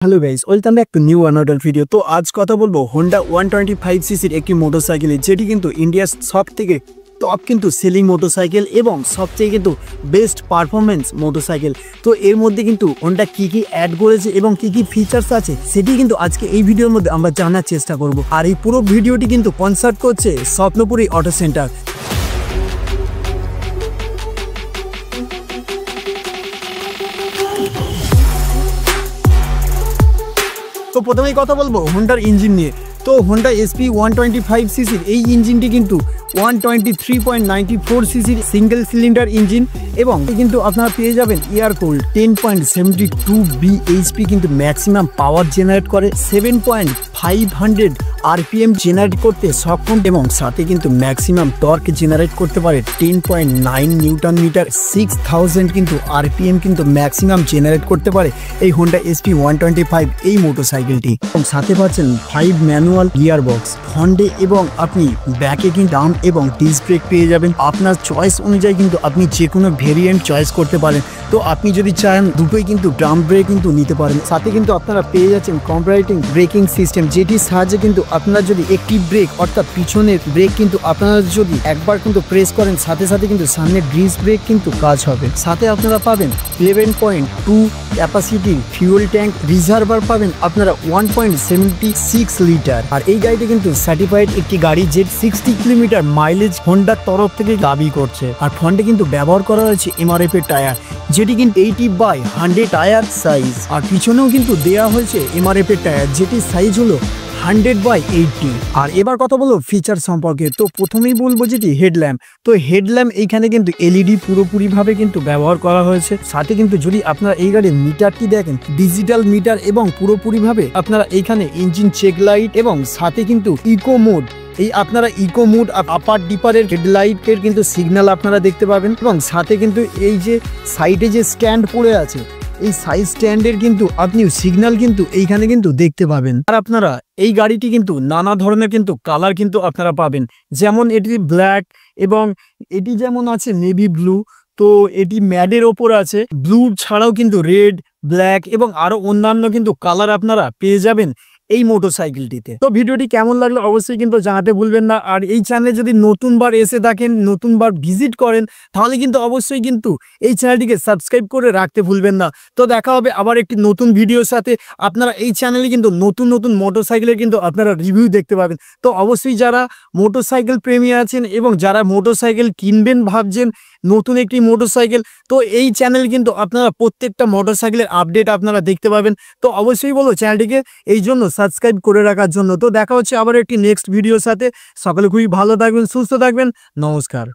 Hello guys, welcome back to new another video. তো আজ কথা বলবো হোন্ডা 125 সিসির একটি মোটরসাইকেলে, যেটি কিন্তু ইন্ডিয়ার সব থেকে টপ কিন্তু সেলিং মোটরসাইকেল এবং সবথেকে কিন্তু বেস্ট পারফরমেন্স মোটরসাইকেল। তো এর মধ্যে কিন্তু হোন্ডা কি কি অ্যাড করেছে এবং কি কি ফিচার্স আছে সেটি কিন্তু আজকে এই ভিডিওর মধ্যে আমরা জানার চেষ্টা করব। আর এই পুরো ভিডিওটি কিন্তু কনসার্ট করছে স্বপ্নপুরী অটো সেন্টার। তো প্রথমেই কথা বলবো হোন্ডার ইঞ্জিন নিয়ে। তো হোন্ডা SP 125 সিসির এই ইঞ্জিনটি কিন্তু 123.94 সিসির সিঙ্গেল সিলিন্ডার ইঞ্জিন এবং কিন্তু আপনারা পেয়ে যাবেন এয়ার কোল্ড 10.72 bhp কিন্তু ম্যাক্সিমাম পাওয়ার জেনারেট করে, 7.500 RPM জেনারেট করতে সক্ষম এবং সাথে কিন্তু ম্যাক্সিমাম টর্ক জেনারেট করতে পারে 10.9 নিউটন মিটার, 6000 কিন্তু RPM কিন্তু ম্যাক্সিমাম জেনারেট করতে পারে এই হোন্ডা SP 125 এই মোটরসাইকেলটি। এবং সাথে পাচ্ছেন 5 ম্যানুয়াল গিয়ার বক্স ফ্রন্টে এবং আপনি ব্যাকে কিন্তু ডাউন এবং ডিস্ক ব্রেক পেয়ে যাবেন। আপনার চয়েস অনুযায়ী কিন্তু আপনি যে কোনো ভেরিয়েন্ট চয়েস করতে পারেন। তো আপনি যদি চান দুটোই কিন্তু ড্রাম ব্রেক কিন্তু নিতে পারেন। সাথে কিন্তু আপনারা পেয়ে যাচ্ছেন কম্পারেটিং ব্রেকিং সিস্টেম, যেটির সাহায্যে কিন্তু আপনারা যদি একটি ব্রেক অর্থাৎ পিছনের ব্রেক কিন্তু আপনারা যদি একবার কিন্তু প্রেস করেন সাথে সাথে কিন্তু সামনের ডিস্ক ব্রেক কিন্তু কাজ হবে। সাথে আপনারা পাবেন 11.2 ক্যাপাসিটির ফিউল ট্যাঙ্ক, রিজার্ভার পাবেন আপনারা 1.76 লিটার। আর এই গাড়িটি কিন্তু সার্টিফাইড একটি গাড়ি, যে 60 কিলোমিটার মাইলেজ হোন্ডার তরফ থেকে দাবি করছে। আর ফ্রন্টে কিন্তু ব্যবহার করা হয়েছে MRF এর টায়ার, যেটি কিন্তু 80/100 টায়ার সাইজ। আর পিছনেও কিন্তু দেওয়া হয়েছে MRF এর টায়ার, যেটির সাইজ হলো 100/80। আর এবার কথা বলবো ফিচার সম্পর্কে। তো প্রথমেই বলবো যেটি হেডল্যাম্প। তো হেডল্যাম্প এইখানে কিন্তু LED পুরোপুরিভাবে কিন্তু ব্যবহার করা হয়েছে। সাথে কিন্তু যদি আপনারা এই গাড়ির মিটারটি দেখেন, ডিজিটাল মিটার এবং পুরোপুরিভাবে আপনারা এইখানে ইঞ্জিন চেক লাইট এবং সাথে কিন্তু ইকো মোড, এই আপনারা ইকো মোড আপার ডিপারের হেডলাইটের কিন্তু সিগন্যাল আপনারা দেখতে পাবেন। এবং সাথে কিন্তু এই যে সাইডে যে স্ট্যান্ড পড়ে আছে, এই সাইড স্ট্যান্ডের কিন্তু আপনি সিগন্যাল কিন্তু এইখানে কিন্তু দেখতে পাবেন। আর আপনারা এই গাড়িটি কিন্তু নানা ধরনের কিন্তু কালার কিন্তু আপনারা পাবেন, যেমন এটি ব্ল্যাক এবং এটি যেমন আছে নেভি ব্লু। তো এটি ম্যাডের ওপর আছে, ব্লু ছাড়াও কিন্তু রেড, ব্ল্যাক এবং আরো অন্যান্য কিন্তু কালার আপনারা পেয়ে যাবেন এই মোটরসাইকেলটিতে। তো ভিডিওটি কেমন লাগলো অবশ্যই কিন্তু জানাতে ভুলবেন না। আর এই চ্যানেলে যদি নতুনবার এসে থাকেন, নতুনবার ভিজিট করেন, তাহলে কিন্তু অবশ্যই কিন্তু এই চ্যানেলটিকে সাবস্ক্রাইব করে রাখতে ভুলবেন না। তো দেখা হবে আবার একটি নতুন ভিডিওর সাথে। আপনারা এই চ্যানেলে কিন্তু নতুন নতুন মোটরসাইকেলের কিন্তু আপনারা রিভিউ দেখতে পাবেন। তো অবশ্যই যারা মোটরসাইকেল প্রেমী আছেন এবং যারা মোটরসাইকেল কিনবেন ভাবছেন নতুন একটি মোটরসাইকেল, তো এই চ্যানেল কিন্তু আপনারা প্রত্যেকটা মোটরসাইকেলের আপডেট আপনারা দেখতে পাবেন। তো অবশ্যই বলো চ্যানেলটিকে এই জন্য সাবস্ক্রাইব করে রাখার জন্য। তো দেখা হচ্ছে আবার একটি নেক্সট ভিডিওর সাথে। সকলে খুবই ভালো থাকবেন, সুস্থ থাকবেন, নমস্কার।